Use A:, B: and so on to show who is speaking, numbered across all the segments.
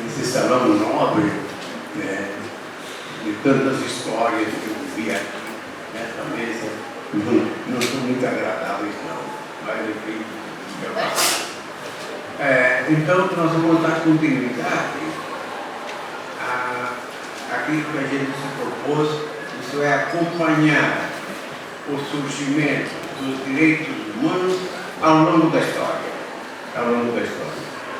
A: nesse salão nobre, né, de tantas histórias que eu vi aqui nessa mesa, não são muito agradáveis não, mas enfim, então nós vamos dar continuidade àquilo que a gente se propôs, isso é acompanhar o surgimento dos direitos humanos ao longo da história.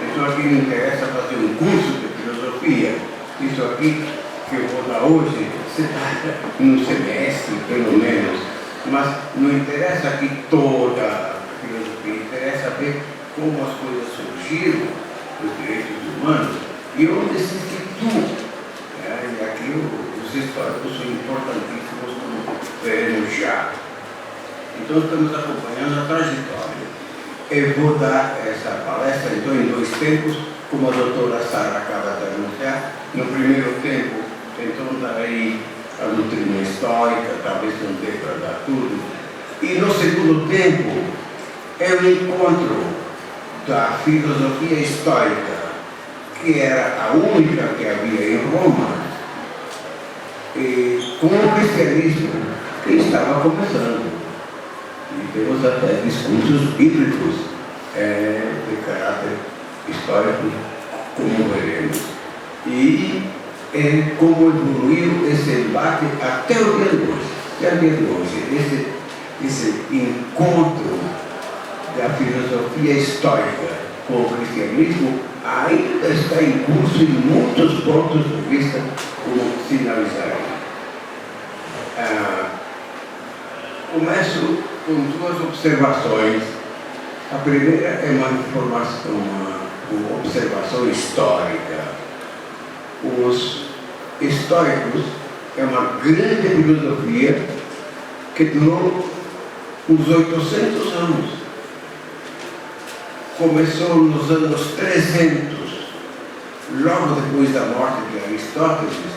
A: Então aqui me interessa fazer um curso de filosofia, isso aqui que eu vou dar hoje, se dá num semestre pelo menos, mas não interessa aqui toda a filosofia, interessa ver como as coisas surgiram, os direitos humanos, e onde se situam. E aqui os históricos são importantíssimos, como veremos já. Então estamos acompanhando a trajetória. Eu vou dar essa palestra então em dois tempos, como a doutora Sara acaba de anunciar. No primeiro tempo, então darei a doutrina histórica, talvez não dê para dar tudo. E no segundo tempo, é o encontro da filosofia histórica, que era a única que havia em Roma, e com o cristianismo que estava começando. E temos até discursos bíblicos de caráter histórico, como veremos. E como evoluiu esse embate até o dia de hoje. Esse encontro da filosofia histórica com o cristianismo ainda está em curso em muitos pontos de vista, como sinalizarei. Começo com duas observações. A primeira é uma observação histórica. Os históricos é uma grande filosofia que durou uns 800 anos. Começou nos anos 300, logo depois da morte de Aristóteles,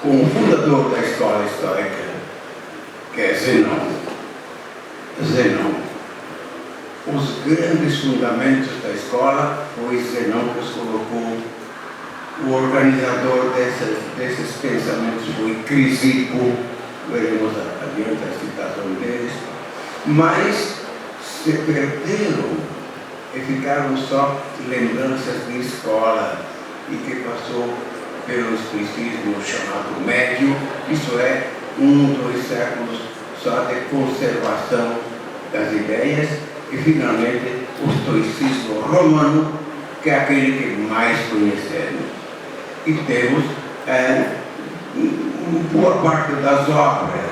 A: com o fundador da escola histórica, que é Zenão. Os grandes fundamentos da escola foi Zenão que os colocou. O organizador desses pensamentos foi Crisipo, veremos adiante a citação deles, mas se perderam e ficaram só lembranças de escola e que passou pelo estoicismo chamado médio, isso é, 2 séculos só de conservação das ideias, e finalmente o estoicismo romano, que é aquele que mais conhecemos. E temos boa parte das obras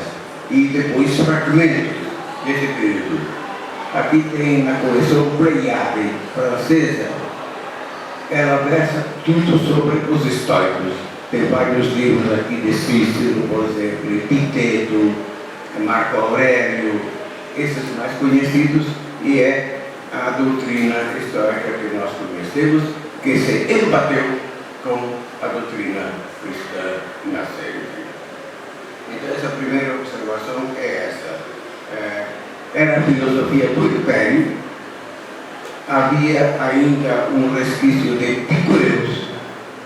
A: e depois fragmentos desse período. Aqui tem na coleção Pleiade francesa, ela versa tudo sobre os estoicos. Tem vários livros aqui de Cícero, por exemplo, Epiteto, Marco Aurélio, esses mais conhecidos, e é a doutrina histórica que nós conhecemos, que se embateu com a doutrina cristã nascente. Então, essa primeira observação é essa. Era a filosofia do Império, havia ainda um resquício de epicúreos,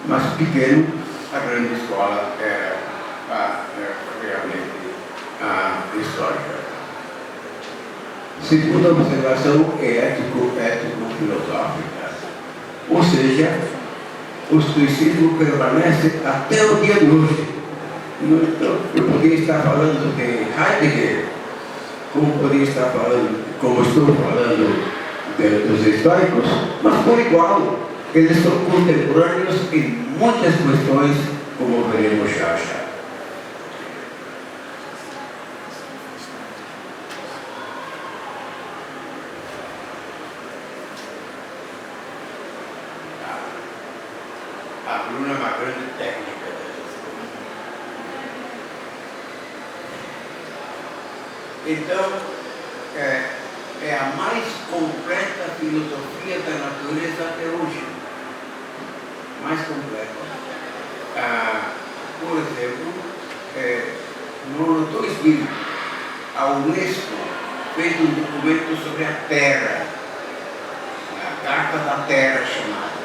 A: mas pequeno. A grande escola era realmente a histórica. Segunda observação é ético-filosófica, ou seja, o estoicismo permanece até o dia de hoje. Então, eu poderia estar falando de Heidegger, como estou falando dos históricos, mas por igual, eles são contemporâneos em muitas questões, como veremos já. A Bruna é uma grande técnica dessas coisas. Então, é a mais completa filosofia da natureza até hoje. Mais completa. Por exemplo, no ano 2000, a Unesco fez um documento sobre a Terra, a Carta da Terra chamada.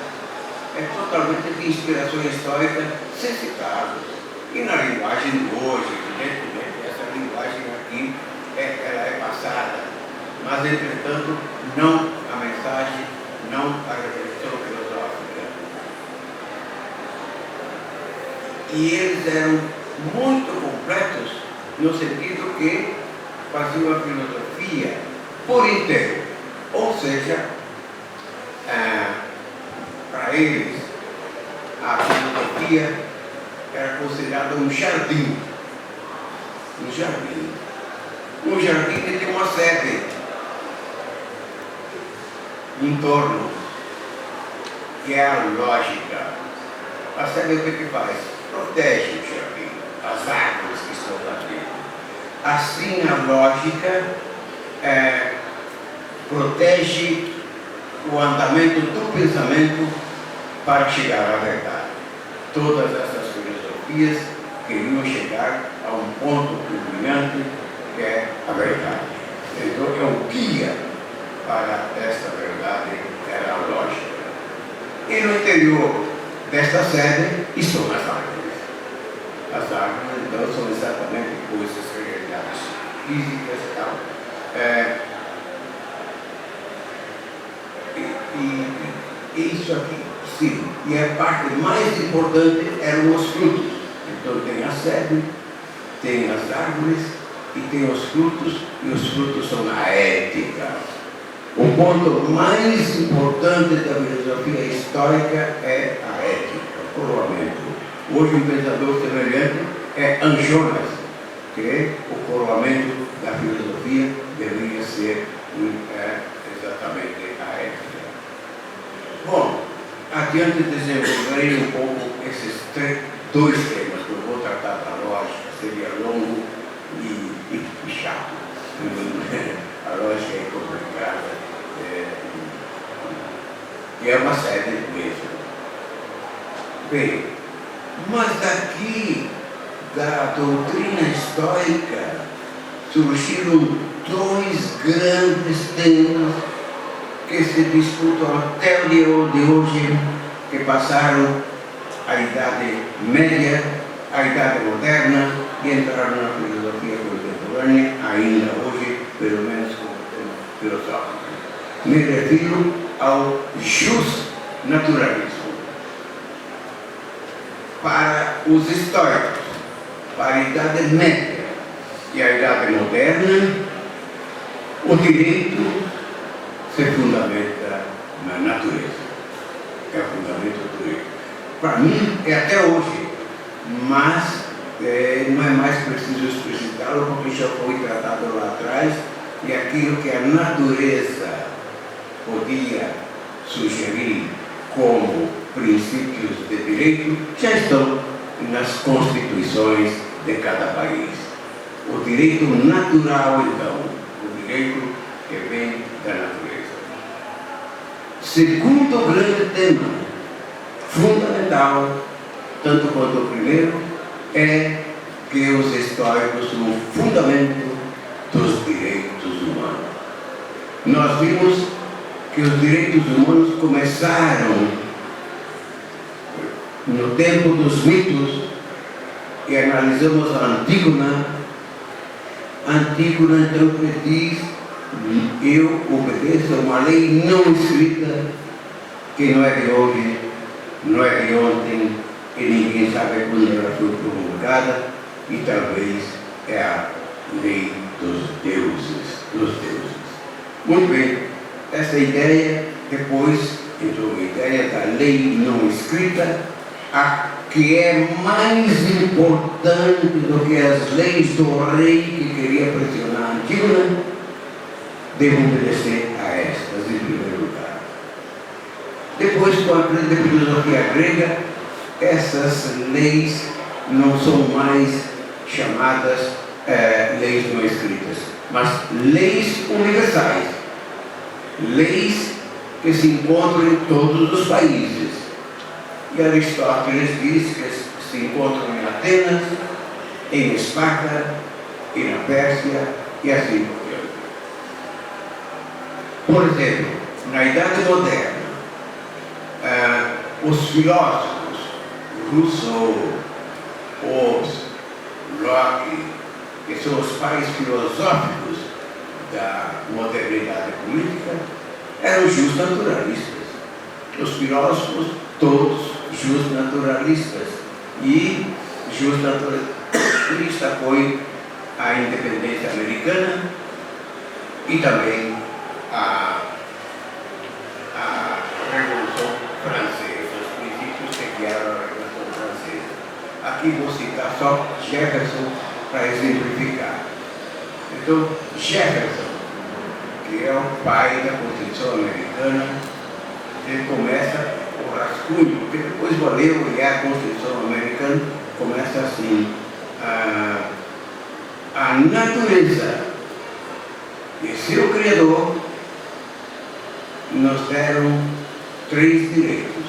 A: é totalmente de inspiração histórica sem citados. E na linguagem de hoje, evidentemente, essa linguagem aqui ela é passada, mas entretanto não a mensagem, não a reflexão filosófica. E eles eram muito completos no sentido que faziam a filosofia por inteiro. Ou seja, para eles, a filosofia era considerada um jardim. Um jardim. Um jardim que tem uma sede em torno, que é a lógica. A sede o que faz? Protege o jardim, as árvores que estão lá dentro. Assim, a lógica protege o andamento do pensamento para chegar à verdade. Todas essas filosofias queriam chegar a um ponto culminante que é a verdade. Então, é um guia para esta verdade, era a lógica. E no interior desta sede estão as árvores. As árvores, então, são exatamente coisas, realidades físicas e tal. E isso aqui, sim, e a parte mais importante eram os frutos. Então tem a sede, tem as árvores e tem os frutos, e os frutos são a ética. O ponto mais importante da filosofia histórica é a ética, o coroamento. Hoje um pensador semelhante é Anjonas, que o coroamento da filosofia deveria ser exatamente a ética. Bom, adiante desenvolverei um pouco esses dois temas que eu vou tratar da lógica, seria longo e chato. A lógica é complicada e é uma série mesmo. Bem, mas daqui da doutrina estoica surgiram dois grandes temas que se disputam até o dia de hoje, que passaram a Idade Média, a Idade Moderna e entraram na filosofia contemporânea, ainda hoje, pelo menos como tema filosófico. Me refiro ao justnaturalismo. Para os estoicos, para a Idade Média e a Idade Moderna, o direito se fundamenta na natureza. É o fundamento do direito. Para mim, é até hoje, mas não é mais preciso explicitá-lo, porque já foi tratado lá atrás, e aquilo que a natureza podia sugerir como princípios de direito já estão nas constituições de cada país. O direito natural, então, o direito que vem da natureza. Segundo grande tema, fundamental, tanto quanto o primeiro, é que os estoicos são o fundamento dos direitos humanos. Nós vimos que os direitos humanos começaram no tempo dos mitos e analisamos a Antígona. Antígona, então, que diz: eu obedeço a uma lei não escrita, que não é de hoje, não é de ontem, e ninguém sabe quando ela foi promulgada, e talvez é a lei dos deuses. Muito bem, essa ideia depois entrou a ideia da lei não escrita, a que é mais importante do que as leis do rei que queria pressionar Antígona. Devo obedecer a estas em primeiro lugar. Depois, com a filosofia grega, essas leis não são mais chamadas leis não escritas, mas leis universais, leis que se encontram em todos os países. E Aristóteles diz que se encontram em Atenas, em Esparta e na Pérsia e assim por diante. Por exemplo, na Idade Moderna, os filósofos, Rousseau, Hobbes, Locke, que são os pais filosóficos da modernidade política, eram justnaturalistas. Os filósofos, todos justnaturalistas. E justnaturalista foi a independência americana e também a Revolução Francesa, os princípios que guiaram a Revolução Francesa. Aqui vou citar só Jefferson para exemplificar. Então, Jefferson, que é o pai da Constituição Americana, ele começa o rascunho, porque depois vou ler a Constituição Americana, começa assim: a natureza e seu Criador nos deram 3 direitos: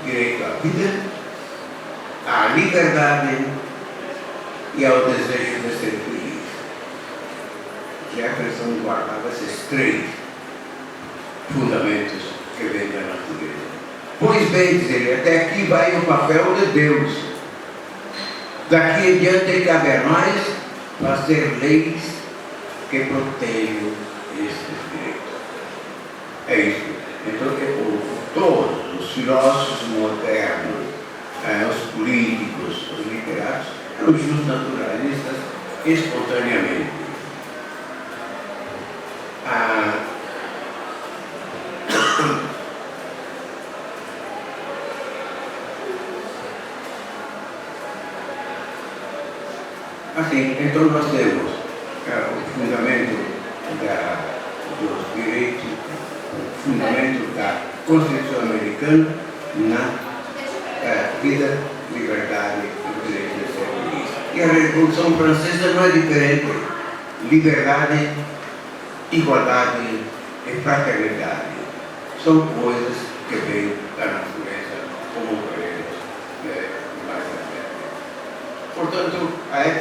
A: direito à vida, à liberdade e ao desejo de ser feliz. Jefferson guardava esses 3 fundamentos que vêm da natureza. Pois bem, diz ele, até aqui vai o papel de Deus. Daqui em diante cabe a nós fazer leis que protejam estes direitos. É isso. Então, todos os filósofos modernos, os políticos, os literatos, eram justnaturalistas espontaneamente. Assim, então nós temos o fundamento dos direitos, o fundamento da Constituição Americana na vida, liberdade e o direito de ser feliz. E a Revolução Francesa não é diferente. Liberdade, igualdade e fraternidade são coisas que vêm da natureza, como veremos mais adiante. Portanto, a ética